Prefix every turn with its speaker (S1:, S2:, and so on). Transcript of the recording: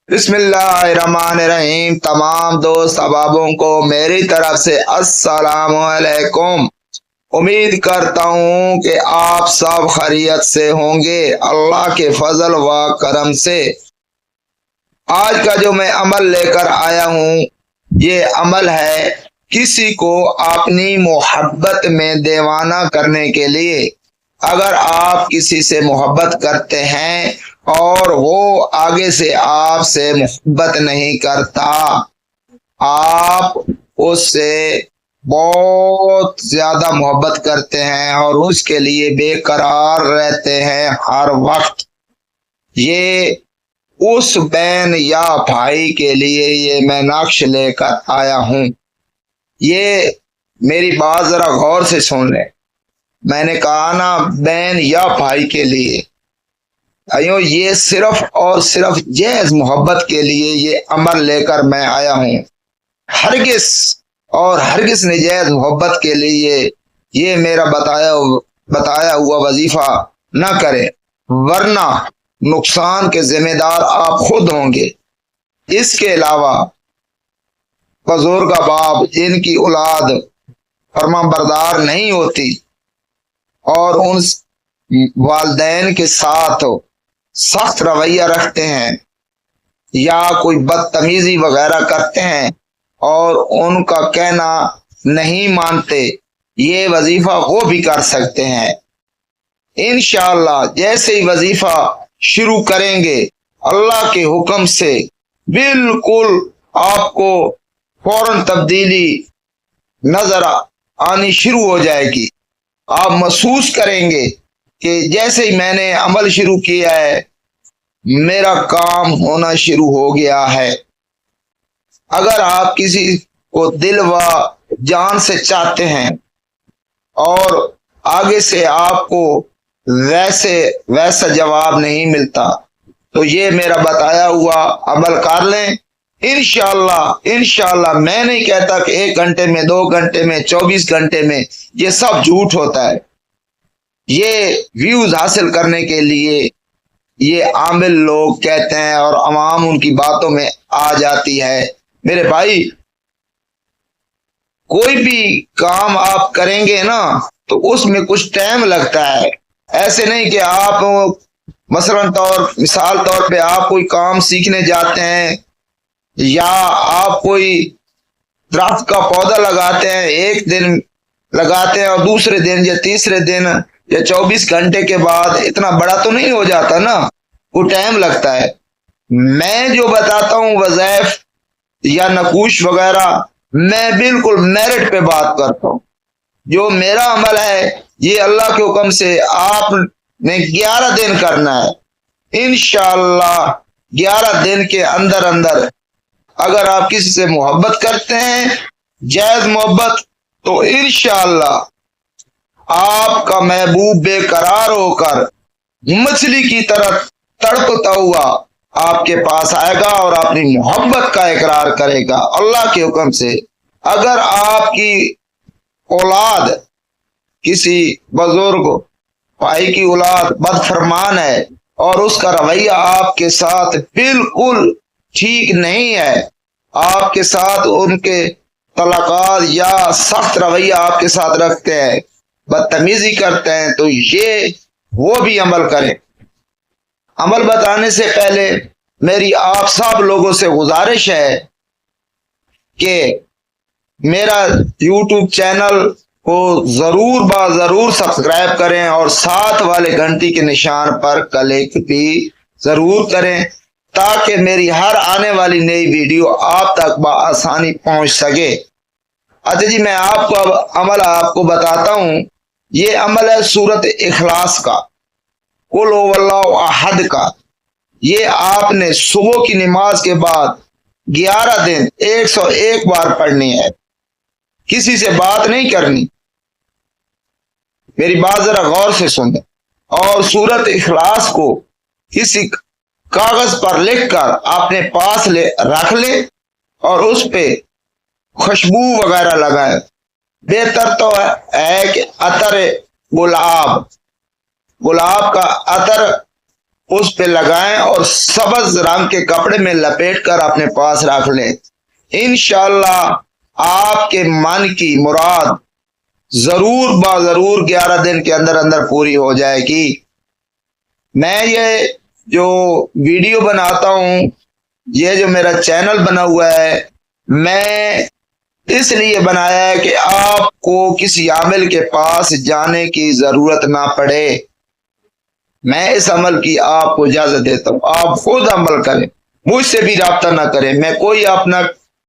S1: बिस्मिल्लाहिर्रहमानिर्रहीम। तमाम दोस्त अहबाबों को मेरी तरफ से अस्सलाम वालेकुम। उम्मीद करता हूँ कि आप सब खैरियत से होंगे अल्लाह के फजल व करम से। आज का जो मैं अमल लेकर आया हूँ ये अमल है किसी को अपनी मोहब्बत में दीवाना करने के लिए। अगर आप किसी से मोहब्बत करते हैं और वो आगे से आपसे मोहब्बत नहीं करता, आप उससे बहुत ज्यादा मोहब्बत करते हैं और उसके लिए बेकरार रहते हैं हर वक्त, ये उस बहन या भाई के लिए ये मैं नक्श लेकर आया हूं। ये मेरी बात जरा गौर से सुन ले। मैंने कहा ना बहन या भाई के लिए, अयो ये सिर्फ और सिर्फ जैज मोहब्बत के लिए ये अमल लेकर मैं आया हूं। हरगिज और हरगिज नजायज मोहब्बत के लिए ये मेरा बताया हुआ वजीफा न करें, वरना नुकसान के जिम्मेदार आप खुद होंगे। इसके अलावा बुजुर्ग बाप जिनकी औलाद फर्मा बरदार नहीं होती और उन वालदैन के साथ सख्त रवैया रखते हैं या कोई बदतमीजी वगैरह करते हैं और उनका कहना नहीं मानते, ये वजीफा वो भी कर सकते हैं। इंशाअल्लाह जैसे ही वजीफा शुरू करेंगे अल्लाह के हुक्म से बिल्कुल आपको फौरन तब्दीली नजर आनी शुरू हो जाएगी। आप महसूस करेंगे कि जैसे ही मैंने अमल शुरू किया है मेरा काम होना शुरू हो गया है। अगर आप किसी को दिल व जान से चाहते हैं और आगे से आपको वैसा जवाब नहीं मिलता तो ये मेरा बताया हुआ अमल कर लें। इंशाअल्लाह मैं नहीं कहता कि 1 घंटे में, 2 घंटे में, 24 घंटे में, ये सब झूठ होता है। ये व्यूज हासिल करने के लिए ये आमिल लोग कहते हैं और अवाम उनकी बातों में आ जाती है। मेरे भाई कोई भी काम आप करेंगे ना तो उसमें कुछ टाइम लगता है। ऐसे नहीं कि आप मिसाल तौर पे आप कोई काम सीखने जाते हैं या आप कोई दरख्त का पौधा लगाते हैं, एक दिन लगाते हैं और दूसरे दिन या तीसरे दिन या 24 घंटे के बाद इतना बड़ा तो नहीं हो जाता ना, वो टाइम लगता है। मैं जो बताता हूँ वज़ाइफ या नकूश वगैरह, मैं बिल्कुल मेरिट पे बात करता हूँ। जो मेरा अमल है ये अल्लाह के हुक्म से आपने 11 दिन करना है। इंशाअल्लाह 11 दिन के अंदर अंदर अगर आप किसी से मोहब्बत करते हैं जायज मोहब्बत, तो इंशाअल्लाह आपका महबूब बेकरार होकर मछली की तरह तड़पता हुआ आपके पास आएगा और अपनी मोहब्बत का इकरार करेगा अल्लाह के हुक्म से। अगर आपकी औलाद किसी बुजुर्ग भाई की औलाद बदफरमान है और उसका रवैया आपके साथ बिल्कुल ठीक नहीं है, आपके साथ उनके तलाकात या सख्त रवैया आपके साथ रखते हैं, बदतमीजी करते हैं, तो ये वो भी अमल करें। अमल बताने से पहले मेरी आप सब लोगों से गुजारिश है कि मेरा YouTube चैनल को जरूर सब्सक्राइब करें और साथ वाले घंटी के निशान पर क्लिक भी जरूर करें ताकि मेरी हर आने वाली नई वीडियो आप तक बआसानी पहुंच सके। अच्छा जी, मैं आपको अब अमल आपको बताता हूं। ये अमल है सूरत इखलास का, कुल हुवल्लाहु अहद का। ये आपने सुबह की नमाज के बाद 11 दिन 101 बार पढ़नी है, किसी से बात नहीं करनी। मेरी बात जरा गौर से सुने और सूरत इखलास को किसी कागज पर लिखकर अपने पास रख ले और उस पे खुशबू वगैरह लगाए। बेहतर तो है कि अतर गुलाब का अतर اس پہ لگائیں اور سبز رنگ کے کپڑے میں لپیٹ کر اپنے پاس رکھ لیں۔ انشاءاللہ آپ کے من کی مراد ضرور ضرور 11 دن کے اندر اندر پوری ہو جائے گی۔ میں یہ جو ویڈیو بناتا ہوں، یہ جو میرا چینل بنا ہوا ہے، میں اس لیے بنایا ہے کہ آپ کو کسی عامل کے پاس جانے کی ضرورت نہ پڑے۔ میں اس عمل کی آپ کو اجازت دیتا ہوں، آپ خود عمل کریں، مجھ سے بھی رابطہ نہ کریں، میں کوئی اپنا